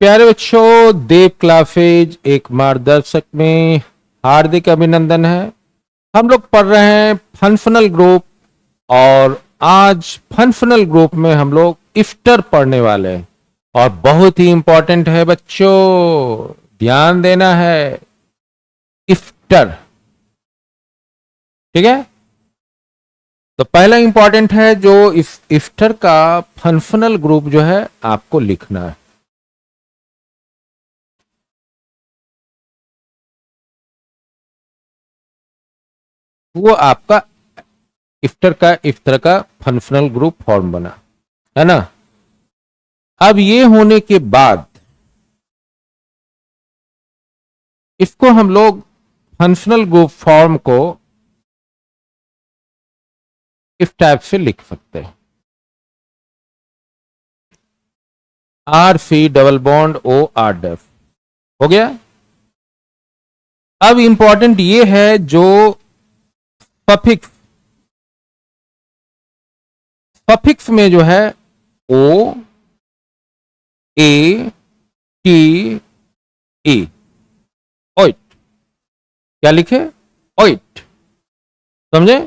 प्यारे बच्चों, देव क्लासेज एक मार्गदर्शक में हार्दिक अभिनंदन है। हम लोग पढ़ रहे हैं फंक्शनल ग्रुप और आज फंक्शनल ग्रुप में हम लोग इफ्टर पढ़ने वाले हैं और बहुत ही इंपॉर्टेंट है बच्चों, ध्यान देना है। इफ्टर, ठीक है। तो पहला इंपॉर्टेंट है जो इफ्टर का फंक्शनल ग्रुप जो है आपको लिखना है। वो आपका इफ्तर का फंक्शनल ग्रुप फॉर्म बना, है ना। अब ये होने के बाद इसको हम लोग फंक्शनल ग्रुप फॉर्म को इस टाइप से लिख सकते हैं। R C double bond O R डेफ हो गया। अब इंपॉर्टेंट ये है जो सफिक्स, सफिक्स में जो है ओ ए टी ए, ओइट, क्या लिखे? ओइट, समझे।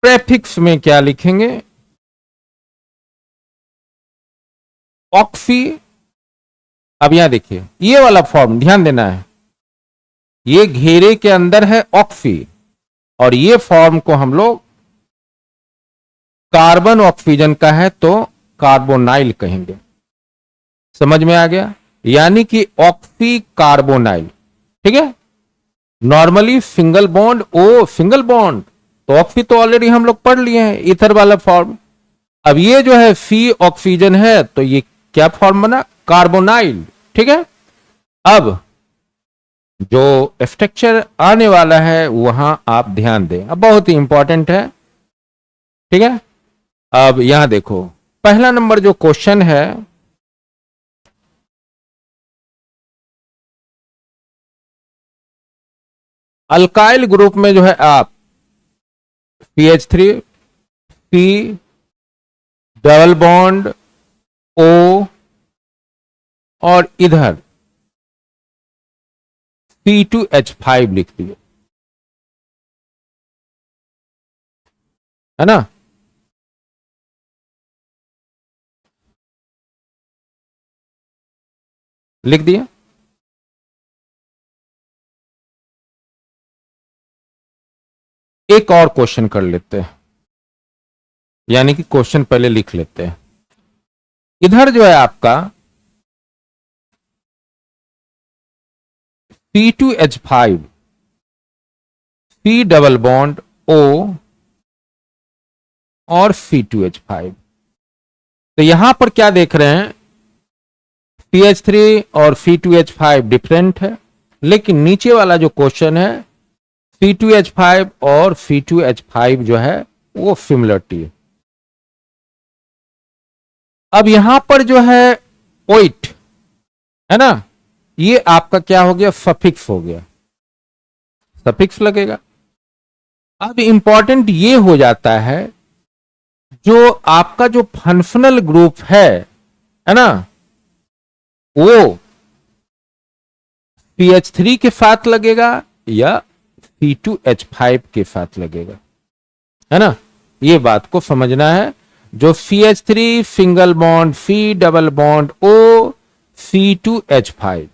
प्रेफिक्स में क्या लिखेंगे? ऑक्सी। अब यहां देखिए ये वाला फॉर्म ध्यान देना है, ये घेरे के अंदर है ऑक्सी और ये फॉर्म को हम लोग कार्बन ऑक्सीजन का है तो कार्बोनाइल कहेंगे। समझ में आ गया? यानी कि ऑक्सी कार्बोनाइल, ठीक है। Normally single bond O single bond, तो ऑक्सी तो ऑलरेडी हम लोग पढ़ लिए हैं, ईथर वाला फॉर्म। अब ये जो है सी ऑक्सीजन है तो ये क्या फॉर्म बना? कार्बोनाइल, ठीक है। अब जो स्ट्रक्चर आने वाला है वहां आप ध्यान दें, अब बहुत ही इंपॉर्टेंट है, ठीक है। अब यहां देखो पहला नंबर जो क्वेश्चन है, अल्काइल ग्रुप में जो है आप CH3 C double bond O और इधर C2H5 लिख दिए, है ना। लिख दिया। एक और क्वेश्चन कर लेते हैं, यानी कि क्वेश्चन पहले लिख लेते हैं। इधर जो है आपका C2H5 C double bond O और C2H5, तो यहां पर क्या देख रहे हैं? CH3 और C2H5 डिफरेंट है, लेकिन नीचे वाला जो क्वेश्चन है C2H5 और C2H5 जो है वो सिमिलरिटी है। अब यहां पर जो है ओइट, है ना, ये आपका क्या हो गया? सफिक्स हो गया, सफिक्स लगेगा। अब इंपॉर्टेंट ये हो जाता है जो आपका जो फंक्शनल ग्रुप है ना, वो CH3 के साथ लगेगा या C2H5 के साथ लगेगा, है ना। ये बात को समझना है। जो CH3 single bond C double bond O C2H5,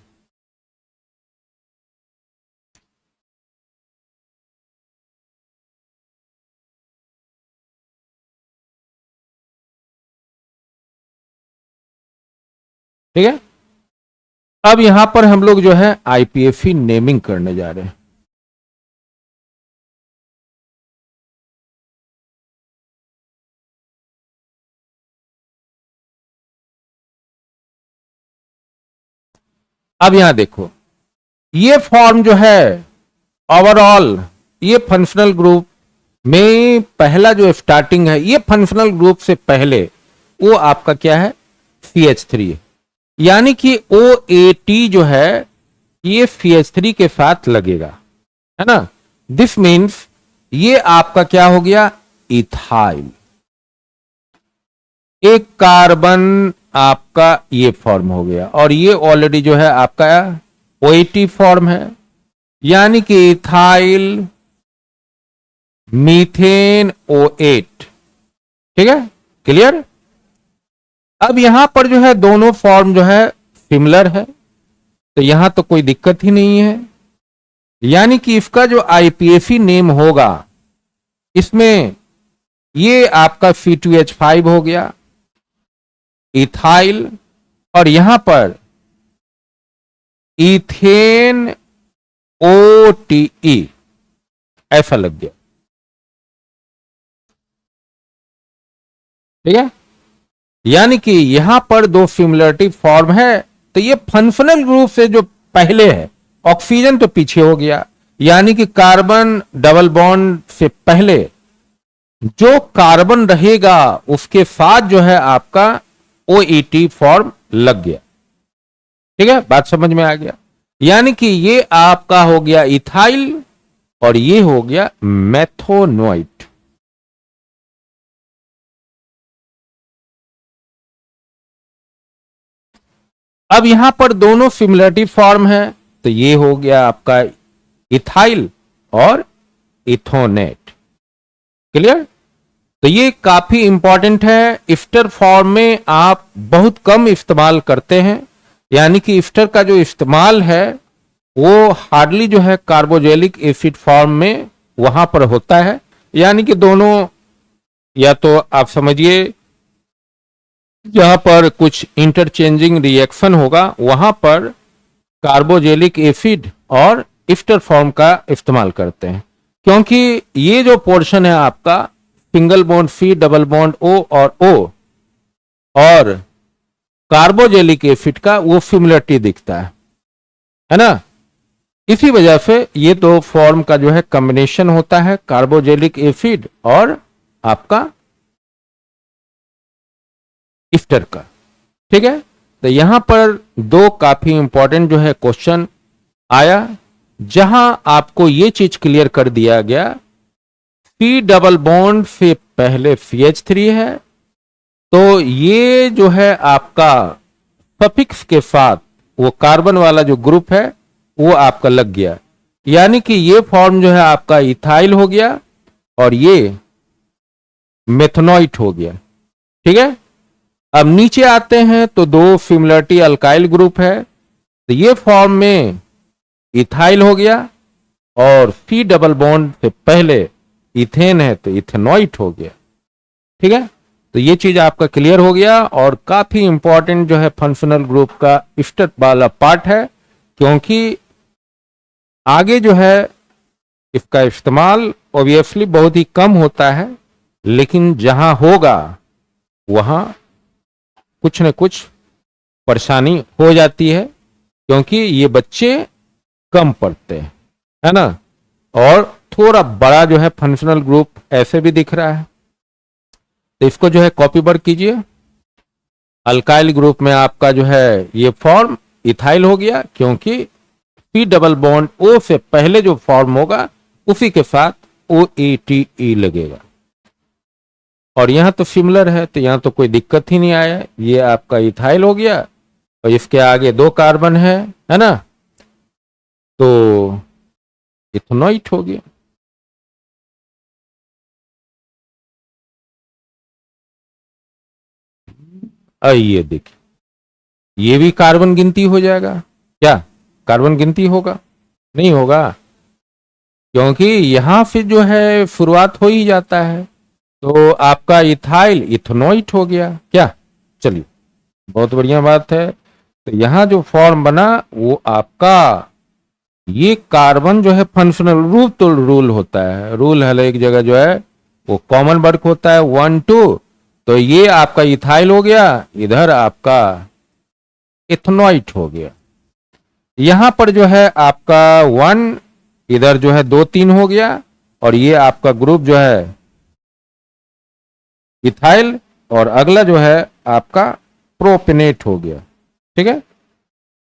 ठीक है। अब यहां पर हम लोग जो है IPFE नेमिंग करने जा रहे हैं। अब यहां देखो ये फॉर्म जो है ओवरऑल, ये फंक्शनल ग्रुप में पहला जो स्टार्टिंग है, ये फंक्शनल ग्रुप से पहले वो आपका क्या है? CH3 है, यानी कि OAT जो है ये CH3 के साथ लगेगा, है ना। दिस मीन्स ये आपका क्या हो गया? इथाइल। एक कार्बन आपका ये फॉर्म हो गया, और ये ऑलरेडी जो है आपका OAT फॉर्म है, यानी कि इथाइल मीथेन O8। ठीक है, क्लियर। अब यहां पर जो है दोनों फॉर्म जो है सिमिलर है, तो यहां तो कोई दिक्कत ही नहीं है, यानी कि इसका जो आईपीएसी नेम होगा इसमें ये आपका C2H5 हो गया इथाइल, और यहां पर इथेन OTE ऐसा लग गया। ठीक है, यानी कि यहां पर दो सिमिलरिटी फॉर्म है, तो ये फंक्शनल ग्रुप से जो पहले है, ऑक्सीजन तो पीछे हो गया, यानी कि कार्बन डबल बॉन्ड से पहले जो कार्बन रहेगा उसके साथ जो है आपका OET फॉर्म लग गया। ठीक है, बात समझ में आ गया। यानी कि ये आपका हो गया इथाइल और ये हो गया मेथोनोइट। अब यहां पर दोनों सिमिलरिटी फॉर्म है, तो ये हो गया आपका इथाइल और इथोनेट। क्लियर। तो ये काफी इंपॉर्टेंट है, इस्टर फॉर्म में आप बहुत कम इस्तेमाल करते हैं, यानी कि इस्टर का जो इस्तेमाल है वो हार्डली जो है कार्बोजेलिक एसिड फॉर्म में वहां पर होता है, यानी कि दोनों, या तो आप समझिए जहां पर कुछ इंटरचेंजिंग रिएक्शन होगा वहां पर कार्बोजेलिक एसिड और इस्टर फॉर्म का इस्तेमाल करते हैं, क्योंकि ये जो पोर्शन है आपका single bond C double bond O और O और कार्बोजेलिक एसिड का वो सिमिलरिटी दिखता है ना। इसी वजह से ये दो फॉर्म का जो है कॉम्बिनेशन होता है, कार्बोजेलिक एसिड और आपका इस्टर का। ठीक है, तो यहां पर दो काफी इंपॉर्टेंट जो है क्वेश्चन आया, जहां आपको ये चीज क्लियर कर दिया गया C डबल बॉन्ड से पहले CH3 है, तो ये जो है आपका सफिक्स के साथ वो कार्बन वाला जो ग्रुप है वो आपका लग गया, यानी कि ये फॉर्म जो है आपका इथाइल हो गया और ये मेथनोइट हो गया। ठीक है, अब नीचे आते हैं तो दो सिमिलरिटी अल्काइल ग्रुप है, तो ये फॉर्म में इथाइल हो गया और C डबल बॉन्ड से पहले इथेन है तो इथेनोइट हो गया। ठीक है, तो ये चीज आपका क्लियर हो गया, और काफी इंपॉर्टेंट जो है फंक्शनल ग्रुप का इस्टर वाला पार्ट है, क्योंकि आगे जो है इसका इस्तेमाल ऑब्वियसली बहुत ही कम होता है, लेकिन जहां होगा वहां कुछ न कुछ परेशानी हो जाती है, क्योंकि ये बच्चे कम पढ़ते हैं, है ना। और थोड़ा बड़ा जो है फंक्शनल ग्रुप ऐसे भी दिख रहा है, तो इसको जो है कॉपी वर्क कीजिए। अल्काइल ग्रुप में आपका जो है ये फॉर्म इथाइल हो गया, क्योंकि C डबल बॉन्ड O से पहले जो फॉर्म होगा उसी के साथ OETE लगेगा, और यहां तो सिमिलर है तो यहां तो कोई दिक्कत ही नहीं आया, ये आपका इथाइल हो गया और इसके आगे दो कार्बन है ना, तो इथेनोइट हो गया। ये देखिए, ये भी कार्बन गिनती हो जाएगा क्या, कार्बन गिनती होगा नहीं होगा, क्योंकि यहां से जो है शुरुआत हो ही जाता है, तो आपका इथाइल इथेनोइट हो गया क्या। चलिए, बहुत बढ़िया बात है। तो यहां जो फॉर्म बना वो आपका, ये कार्बन जो है फंक्शनल रूल तो रूल होता है, रूल हर एक जगह जो है वो कॉमन वर्क होता है 1 2, तो ये आपका इथाइल हो गया, इधर आपका इथेनोइट हो गया। यहां पर जो है आपका 1, इधर जो है 2 3 हो गया, और ये आपका ग्रुप जो है इथाइल, और अगला जो है आपका प्रोपेनेट हो गया। ठीक है,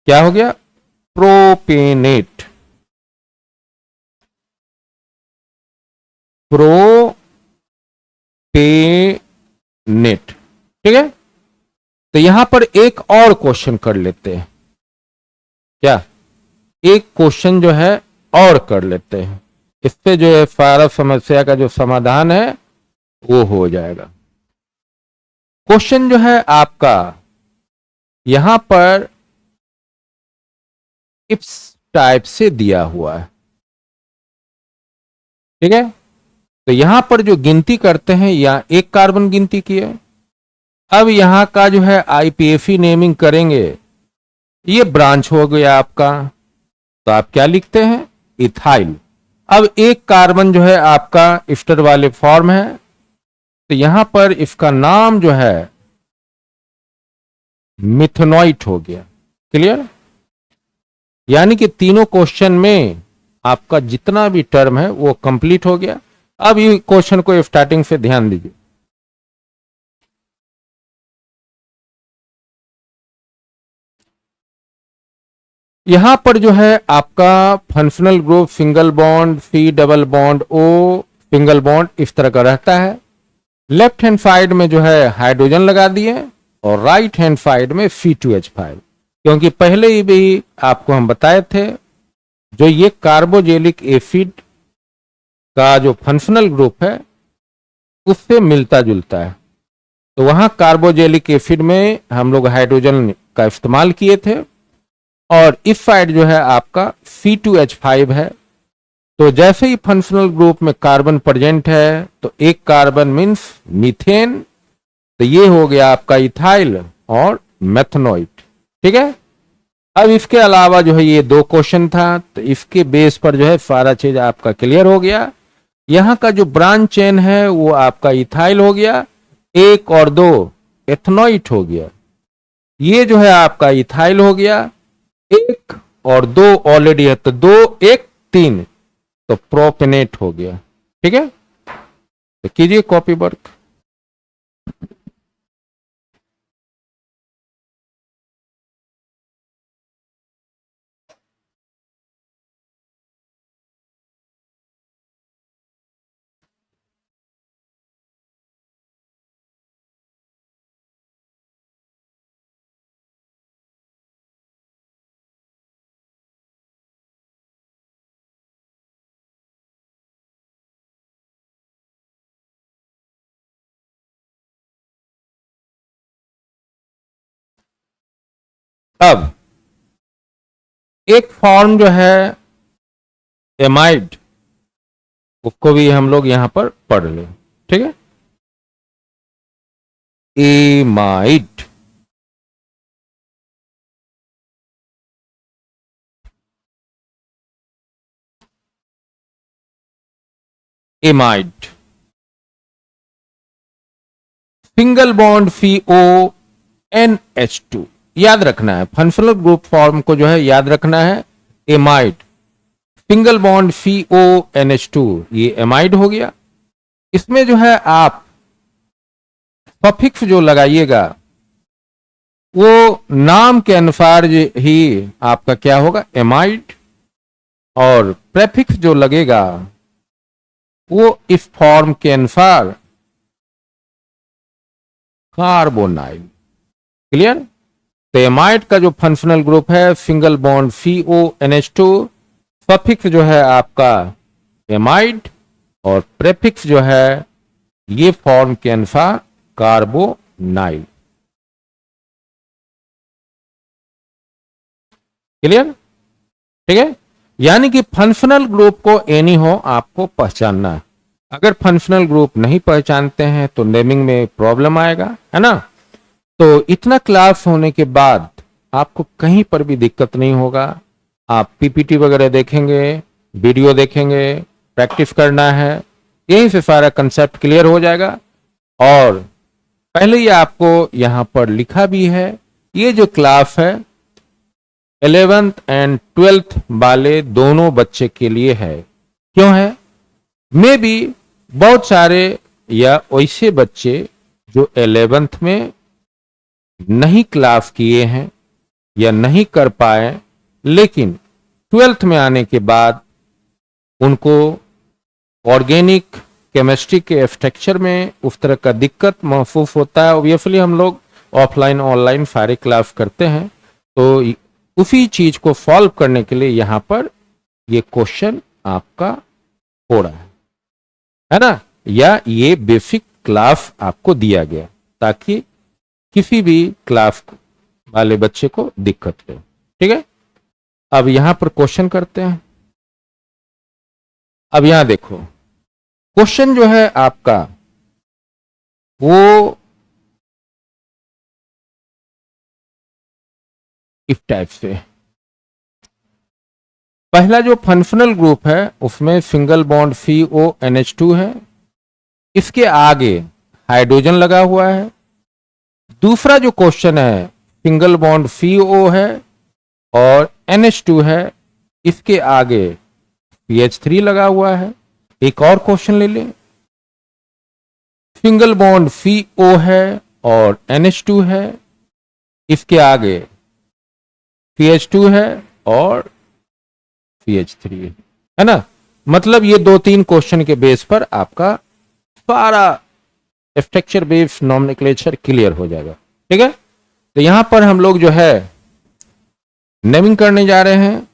क्या हो गया, प्रोपेनेट, प्रोपेनेट। ठीक है, तो यहां पर एक और क्वेश्चन कर लेते हैं, क्या एक क्वेश्चन जो है और कर लेते हैं, इससे जो है सारा समस्या का जो समाधान है वो हो जाएगा। क्वेश्चन जो है आपका यहां पर इस टाइप से दिया हुआ है, ठीक है। तो यहां पर जो गिनती करते हैं या एक कार्बन गिनती की है। अब यहां का जो है आईपीएफई नेमिंग करेंगे, ये ब्रांच हो गया आपका, तो आप क्या लिखते हैं, इथाइल। अब एक कार्बन जो है आपका इस्टर वाले फॉर्म है, तो यहां पर इसका नाम जो है मिथेनॉइट हो गया। क्लियर? यानी कि तीनों क्वेश्चन में आपका जितना भी टर्म है वो कंप्लीट हो गया। अब ये क्वेश्चन को स्टार्टिंग से ध्यान दीजिए। यहां पर जो है आपका functional group single bond, C double bond, O single bond इस तरह का रहता है। लेफ्ट हैंड साइड में जो है हाइड्रोजन लगा दिए और राइट हैंड साइड में C2H5, क्योंकि पहले ही भी आपको हम बताए थे जो ये कार्बोजेलिक एसिड का जो फंक्शनल ग्रुप है उससे मिलता जुलता है। तो वहां कार्बोजेलिक एसिड में हम लोग हाइड्रोजन का इस्तेमाल किए थे और इस साइड जो है आपका C2H5 है। तो जैसे ही फंक्शनल ग्रुप में कार्बन प्रेजेंट है तो एक कार्बन मीन्स मीथेन, तो ये हो गया आपका इथाइल और मेथनॉइट। ठीक है। अब इसके अलावा जो है ये दो क्वेश्चन था, तो इसके बेस पर जो है सारा चीज आपका क्लियर हो गया। यहां का जो ब्रांच चेन है वो आपका इथाइल हो गया, एक और दो एथनॉइट हो गया। ये जो है आपका इथाइल हो गया, एक और दो ऑलरेडी है, तो दो एक तीन, तो प्रोपेनेट हो गया। ठीक है, तो कीजिए कॉपी वर्क। अब एक फॉर्म जो है एमाइड, उसको भी हम लोग यहां पर पढ़ लें। ठीक है, amide. Amide single bond CONH2 याद रखना है, फंक्शनल ग्रुप फॉर्म को जो है याद रखना है। एमाइड सिंगल बॉन्ड CONH2, ये एमाइड हो गया। इसमें जो है आप सफिक्स जो लगाइएगा वो नाम के अनुसार ही आपका क्या होगा, एमाइड, और प्रेफिक्स जो लगेगा वो इस फॉर्म के अनुसार कार्बोनाइल। क्लियर? तो एमाइड का जो फंक्शनल ग्रुप है सिंगल बॉन्ड CONH2, सफिक्स जो है आपका एमाइड और प्रेफिक्स जो है ये फॉर्म के अनुसार कार्बोनाइल। क्लियर? ठीक है, यानी कि फंक्शनल ग्रुप को एनी हो आपको पहचानना है। अगर फंक्शनल ग्रुप नहीं पहचानते हैं तो नेमिंग में प्रॉब्लम आएगा, है ना। तो इतना क्लास होने के बाद आपको कहीं पर भी दिक्कत नहीं होगा। आप पीपीटी वगैरह देखेंगे, वीडियो देखेंगे, प्रैक्टिस करना है, यहीं से सारा कंसेप्ट क्लियर हो जाएगा। और पहले ही आपको यहां पर लिखा भी है, ये जो क्लास है 11th एंड 12th वाले दोनों बच्चे के लिए है। क्यों है? मे बी बहुत सारे या वैसे बच्चे जो 11th में नहीं क्लास किए हैं या नहीं कर पाए, लेकिन 12th में आने के बाद उनको ऑर्गेनिक केमिस्ट्री के स्ट्रक्चर में उस तरह का दिक्कत महसूस होता है। ऑब्वियसली हम लोग ऑफलाइन ऑनलाइन सारे क्लास करते हैं, तो उसी चीज को सॉल्व करने के लिए यहां पर ये क्वेश्चन आपका हो रहा है ना, या ये बेसिक क्लास आपको दिया गया ताकि किसी भी क्लास वाले बच्चे को दिक्कत हो। ठीक है, अब यहां पर क्वेश्चन करते हैं। अब यहां देखो क्वेश्चन जो है आपका वो इस टाइप से, पहला जो फंक्शनल ग्रुप है उसमें सिंगल बॉन्ड CONH2 है, इसके आगे हाइड्रोजन लगा हुआ है। दूसरा जो क्वेश्चन है सिंगल बॉन्ड CO है और NH2 है, इसके आगे CH3 लगा हुआ है। एक और क्वेश्चन ले लें, सिंगल बॉन्ड CO है और NH2 है, इसके आगे CH2 है और CH3 है ना। मतलब ये 2-3 क्वेश्चन के बेस पर आपका सारा स्ट्रक्चर बेस्ड नॉमेनक्लेचर क्लियर हो जाएगा। ठीक है, तो यहां पर हम लोग जो है नेमिंग करने जा रहे हैं,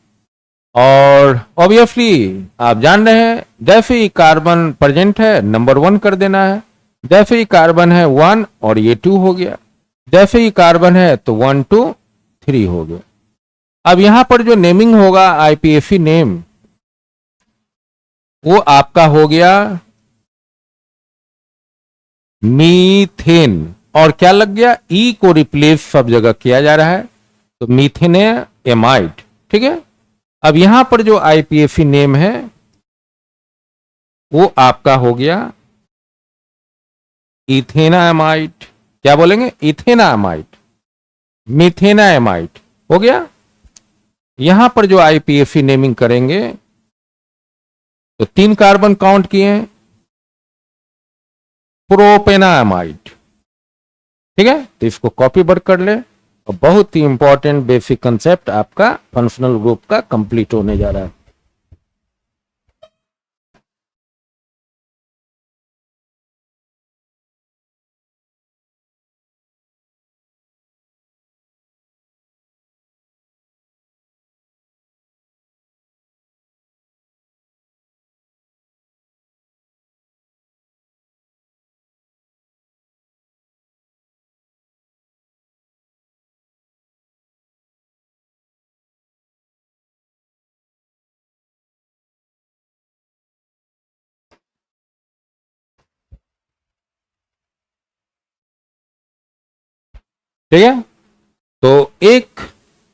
और ऑब्वियसली आप जान रहे हैं जैसे ही कार्बन प्रेजेंट है नंबर 1 कर देना है, जैसे ही कार्बन है 1 और ये 2 हो गया, जैसे ही कार्बन है तो 1 2 3 हो गया। अब यहां पर जो नेमिंग होगा IPAC नेम वो आपका हो गया मीथेन, और क्या लग गया, ई को रिप्लेस सब जगह किया जा रहा है तो मीथेनेमाइड। ठीक है, अब यहां पर जो IPAC नेम है वो आपका हो गया इथेनामाइड। क्या बोलेंगे, इथेनामाइड, मीथेनामाइड हो गया। यहां पर जो IPAC नेमिंग करेंगे तो 3 कार्बन काउंट किए, प्रोपेनामाइड। ठीक है, तो इसको कॉपी वर्क कर ले, और बहुत ही इंपॉर्टेंट बेसिक कंसेप्ट आपका फंक्शनल ग्रुप का कंप्लीट होने जा रहा है। ठीक है, तो एक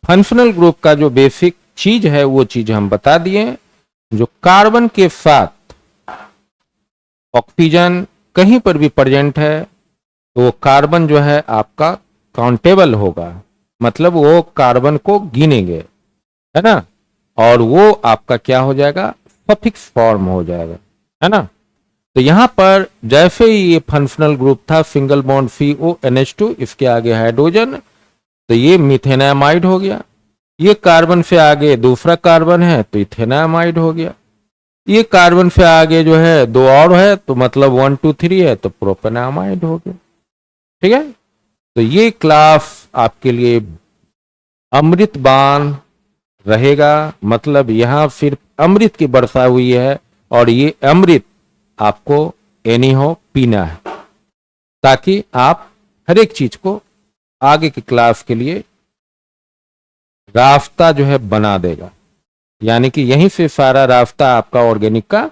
फंक्शनल ग्रुप का जो बेसिक चीज है वो चीज हम बता दिए। जो कार्बन के साथ ऑक्सीजन कहीं पर भी प्रेजेंट है तो वो कार्बन जो है आपका काउंटेबल होगा, मतलब वो कार्बन को गिनेंगे, है ना, और वो आपका क्या हो जाएगा, सफिक्स फॉर्म हो जाएगा, है ना। तो यहां पर जैसे ही ये फंक्शनल ग्रुप था सिंगल बॉन्ड CONH2, इसके आगे हाइड्रोजन, तो ये मिथेनामाइड हो गया। ये कार्बन से आगे दूसरा कार्बन है तो इथेनामाइड हो गया। ये कार्बन से आगे जो है 2 और है तो मतलब 1 2 3 है तो प्रोपेनामाइड हो गया। ठीक है, तो ये क्लास आपके लिए अमृतबान रहेगा, मतलब यहां सिर्फ अमृत की वर्षा हुई है, और ये अमृत आपको एनी हो पीना है, ताकि आप हर एक चीज को आगे की क्लास के लिए रास्ता जो है बना देगा, यानी कि यहीं से सारा रास्ता आपका ऑर्गेनिक का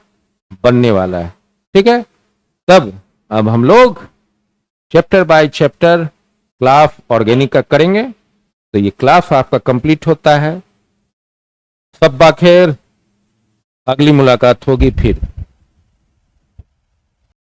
बनने वाला है। ठीक है, तब अब हम लोग chapter by chapter class organic का करेंगे, तो ये क्लास आपका कंप्लीट होता है। सब बाखैर, अगली मुलाकात होगी फिर।